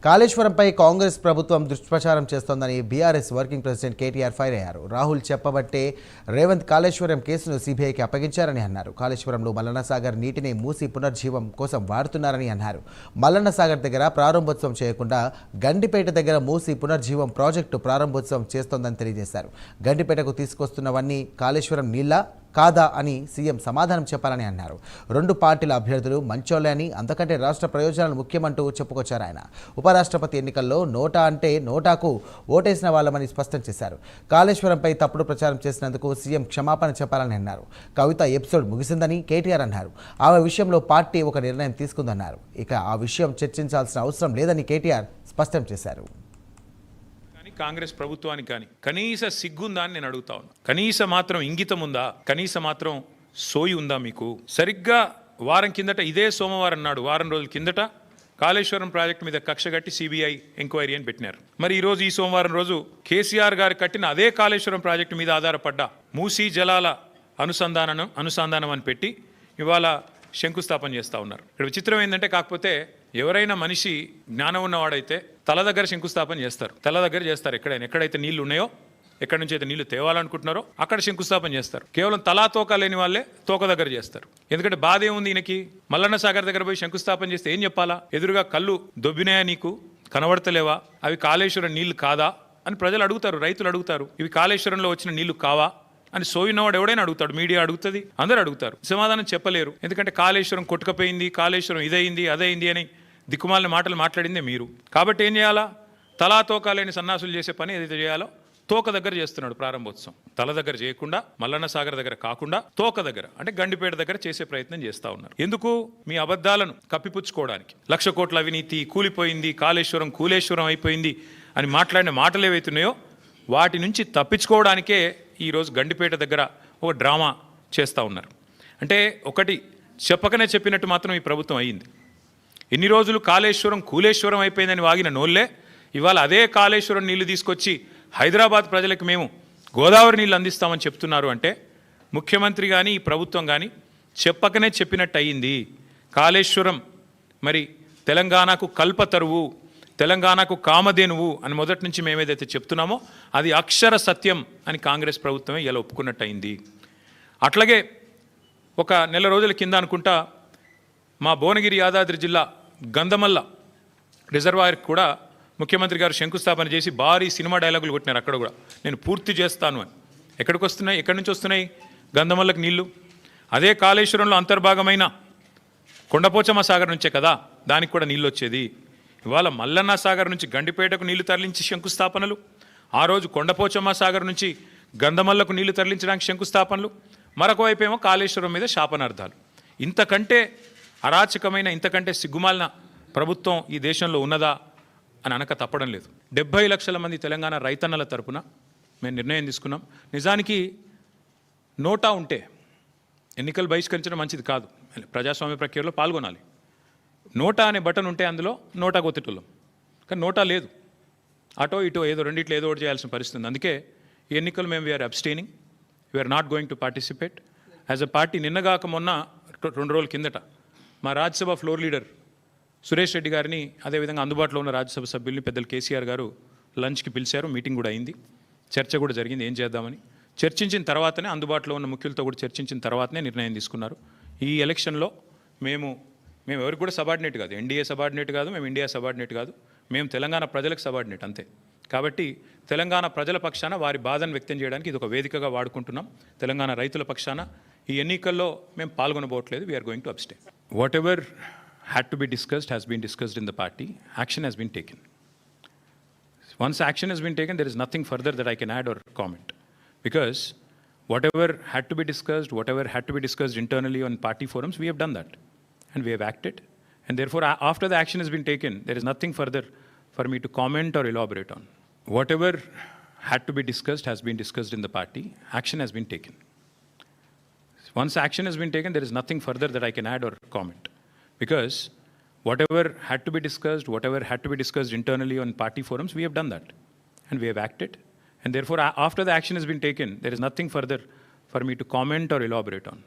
కాళేశ్వరంపై కాంగ్రెస్ ప్రభుత్వం దుష్ప్రచారం చేస్తోందని BRS working president KTR fire అయ్యారు. రాహుల్ చెప్పబట్టే రేవంత్ కాళేశ్వరం కేసును సీబీఐకి అప్పగించారని అన్నారు. కాళేశ్వరంలో మల్లన్న సాగర్ నీటిని మూసి పునర్జీవం కోసం వాడుతున్నారని అన్నారు. మల్లన్న సాగర్ దగ్గర ప్రారంభోత్సవం చేయకుండా గండిపేట దగ్గర మూసి పునర్జీవం ప్రాజెక్టు ప్రారంభోత్సవం చేస్తోందని తెలియజేశారు. గండిపేటకు తీసుకొస్తున్నవన్నీ కాళేశ్వరం నీళ్ల కాదా అని సీఎం సమాధానం చెప్పాలని అన్నారు. రెండు పార్టీల అభ్యర్థులు మంచోళ్లే అని, అంతకంటే రాష్ట్ర ప్రయోజనాలు ముఖ్యమంటూ చెప్పుకొచ్చారు ఆయన. ఉపరాష్ట్రపతి ఎన్నికల్లో నోటా అంటే నోటాకు ఓటేసిన వాళ్ళమని స్పష్టం చేశారు. కాళేశ్వరంపై తప్పుడు ప్రచారం చేసినందుకు సీఎం క్షమాపణ చెప్పాలని అన్నారు. కవిత ఎపిసోడ్ ముగిసిందని కేటీఆర్ అన్నారు. ఆమె విషయంలో పార్టీ ఒక నిర్ణయం తీసుకుందన్నారు. ఇక ఆ విషయం చర్చించాల్సిన అవసరం లేదని కేటీఆర్ స్పష్టం చేశారు. కాంగ్రెస్ ప్రభుత్వానికి కానీ కనీస సిగ్గుందా అని నేను అడుగుతా ఉన్నా. కనీస మాత్రం ఇంగితం ఉందా? కనీస మాత్రం సోయి ఉందా మీకు? సరిగ్గా వారం కిందట, ఇదే సోమవారం నాడు, వారం రోజుల కిందట కాళేశ్వరం ప్రాజెక్టు మీద కక్ష కట్టి సిబిఐ ఎంక్వైరీ అని పెట్టినారు. మరి ఈరోజు ఈ సోమవారం రోజు కేసీఆర్ గారు కట్టిన అదే కాళేశ్వరం ప్రాజెక్టు మీద ఆధారపడ్డ మూసీ జలాల అనుసంధానం అని పెట్టి ఇవాళ శంకుస్థాపన చేస్తూ ఉన్నారు. ఇక్కడ విచిత్రం ఏంటంటే, కాకపోతే ఎవరైనా మనిషి జ్ఞానం ఉన్నవాడైతే తల దగ్గర శంకుస్థాపన చేస్తారు. తల దగ్గర చేస్తారు. ఎక్కడైతే నీళ్లు ఉన్నాయో, ఎక్కడి నుంచి అయితే నీళ్లు తేవాలనుకుంటున్నారో అక్కడ శంకుస్థాపన చేస్తారు. కేవలం తలా తోక లేని వాళ్ళే తోక దగ్గర చేస్తారు. ఎందుకంటే బాధ ఏముంది ఈయనకి? మల్లన్న సాగర్ దగ్గర పోయి శంకుస్థాపన చేస్తే ఏం చెప్పాలా? ఎదురుగా కళ్ళు దొబ్బినాయా, నీకు కనబడతలేవా, అవి కాళేశ్వరం నీళ్లు కాదా అని ప్రజలు అడుగుతారు, రైతులు అడుగుతారు. ఇవి కాళేశ్వరంలో వచ్చిన నీళ్లు కావా అని సోయినవాడు ఎవడైనా అడుగుతాడు, మీడియా అడుగుతుంది, అందరూ అడుగుతారు. సమాధానం చెప్పలేరు. ఎందుకంటే కాళేశ్వరం కొట్టుకపోయింది, కాళేశ్వరం ఇదైంది అదైంది అని దిక్కుమాలిన మాటలు మాట్లాడిందే మీరు. కాబట్టి ఏం చేయాలా? తలా తోక లేని సన్నాసులు చేసే పని ఏదైతే చేయాలో తోక దగ్గర చేస్తున్నాడు ప్రారంభోత్సవం. తల దగ్గర చేయకుండా, మల్లన్న సాగర్ దగ్గర కాకుండా తోక దగ్గర అంటే గండిపేట దగ్గర చేసే ప్రయత్నం చేస్తూ ఉన్నారు. ఎందుకు? మీ అబద్ధాలను కప్పిపుచ్చుకోవడానికి. 1,00,000 కోట్ల అవినీతి, కూలిపోయింది, కాళేశ్వరం కూలేశ్వరం అయిపోయింది అని మాట్లాడిన మాటలు ఏవైతున్నాయో వాటి నుంచి తప్పించుకోవడానికే ఈరోజు గండిపేట దగ్గర ఒక డ్రామా చేస్తూ ఉన్నారు. అంటే ఒకటి చెప్పకనే చెప్పినట్టు మాత్రం ఈ ప్రభుత్వం అయ్యింది. ఎన్ని రోజులు కాళేశ్వరం కూలేశ్వరం అయిపోయిందని వాగిన నోళ్ళే ఇవాళ అదే కాళేశ్వరం నీళ్లు తీసుకొచ్చి హైదరాబాద్ ప్రజలకు మేము గోదావరి నీళ్ళు అందిస్తామని చెప్తున్నారు. అంటే ముఖ్యమంత్రి కానీ ఈ ప్రభుత్వం కానీ చెప్పకనే చెప్పినట్టు అయ్యింది. కాళేశ్వరం మరి తెలంగాణకు కల్పతరువు, తెలంగాణకు కామధేనువు అని మొదటి నుంచి మేము ఏదైతే చెప్తున్నామో అది అక్షర సత్యం అని కాంగ్రెస్ ప్రభుత్వమే ఇలా ఒప్పుకున్నట్టు అయింది. అట్లాగే ఒక నెల రోజుల కింద అనుకుంటా మా భువనగిరి యాదాద్రి జిల్లా గంధమల్ల రిజర్వాయర్ కూడా ముఖ్యమంత్రి గారు శంకుస్థాపన చేసి భారీ సినిమా డైలాగులు కొట్టినారు. అక్కడ కూడా నేను పూర్తి చేస్తాను అని. ఎక్కడికి వస్తున్నాయి? ఎక్కడి నుంచి వస్తున్నాయి గంధమల్లకు నీళ్లు? అదే కాళేశ్వరంలో అంతర్భాగమైన కొండపోచమ్మ సాగర్ నుంచే కదా దానికి కూడా నీళ్ళు వచ్చేది. ఇవాళ మల్లన్న సాగర్ నుంచి గండిపేటకు నీళ్లు తరలించి శంకుస్థాపనలు, ఆ రోజు కొండపోచమ్మ సాగర్ నుంచి గంధమల్లకు నీళ్లు తరలించడానికి శంకుస్థాపనలు, మరొక వైపు ఏమో కాళేశ్వరం మీద శాపనార్థాలు. ఇంతకంటే అరాచకమైన, ఇంతకంటే సిగ్గుమాలిన ప్రభుత్వం ఈ దేశంలో ఉన్నదా అని అనక తప్పడం లేదు. 70 లక్షల మంది తెలంగాణ రైతన్నల తరపున మేము నిర్ణయం తీసుకున్నాం. నిజానికి నోటా ఉంటే ఎన్నికలు బహిష్కరించడం మంచిది కాదు, ప్రజాస్వామ్య ప్రక్రియలో పాల్గొనాలి. నోటా అనే బటన్ ఉంటే అందులో నోటా కొత్తటోళ్ళం, కానీ నోటా లేదు. అటో ఇటో ఏదో రెండిట్లో ఏదో ఒకటి చేయాల్సిన పరిస్థితి ఉంది. అందుకే ఈ ఎన్నికలు మేము we are abstaining, we are not going to participate as a party. నిన్నగాక మొన్న 2 రోజుల కిందట మా రాజ్యసభ ఫ్లోర్ లీడర్ సురేష్ రెడ్డి గారిని, అదేవిధంగా అందుబాటులో ఉన్న రాజ్యసభ సభ్యుల్ని పెద్దలు కేసీఆర్ గారు లంచ్కి పిలిచారు. మీటింగ్ కూడా అయింది, చర్చ కూడా జరిగింది ఏం చేద్దామని. చర్చించిన తర్వాతనే, అందుబాటులో ఉన్న ముఖ్యులతో కూడా చర్చించిన తర్వాతనే నిర్ణయం తీసుకున్నారు. ఈ ఎలక్షన్లో మేము ఎవరికి కూడా సబార్డినేట్ కాదు, ఎన్డీఏ సబార్డినేట్ కాదు, మేము ఇండియా సబార్డినేట్ కాదు, మేము తెలంగాణ ప్రజలకు సబార్డినేట్ అంతే. కాబట్టి తెలంగాణ ప్రజల పక్షాన వారి బాధను వ్యక్తం చేయడానికి ఇది ఒక వేదికగా వాడుకుంటున్నాం. తెలంగాణ రైతుల పక్షాన ఈ ఎన్నికల్లో మేము పాల్గొనబోట్లేదు. We're going to abstain. Whatever had to be discussed has been discussed in the party. Action has been taken. Once action has been taken, there is nothing further that I can add or comment. Because whatever had to be discussed internally on party forums, we have done that. And we have acted. And therefore, after the action has been taken, there is nothing further for me to comment or elaborate on. Whatever had to be discussed has been discussed in the party. Action has been taken. Once action has been taken, there is nothing further that I can add or comment. Because whatever had to be discussed internally on party forums, we have done that. And we have acted. And therefore, after the action has been taken, there is nothing further for me to comment or elaborate on.